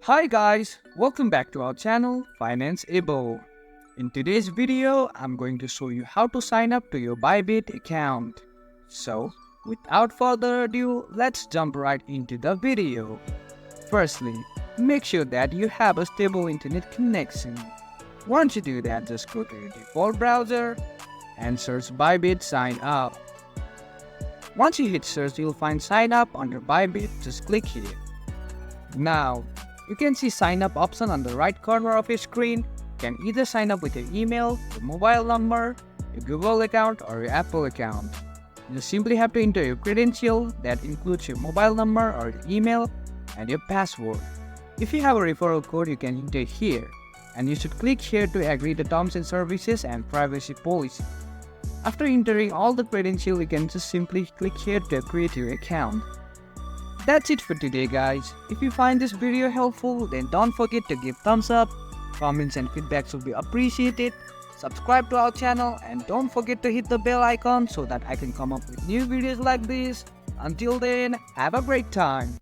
Hi guys, welcome back to our channel Financeable. In today's video, I'm going to show you how to sign up to your Bybit account. So, without further ado, let's jump right into the video. Firstly, make sure that you have a stable internet connection. Once you do that, just go to your default browser and search Bybit sign up. Once you hit search, you'll find sign up under Bybit. Just click here. Now, you can see sign up option on the right corner of your screen. You can either sign up with your email, your mobile number, your Google account or your Apple account. You simply have to enter your credential that includes your mobile number or your email and your password. If you have a referral code, you can enter here, and you should click here to agree the terms and services and privacy policy. After entering all the credentials, you can just simply click here to create your account. That's it for today guys. If you find this video helpful, then don't forget to give thumbs up, comments and feedbacks will be appreciated. Subscribe to our channel and don't forget to hit the bell icon so that I can come up with new videos like this. Until then, have a great time.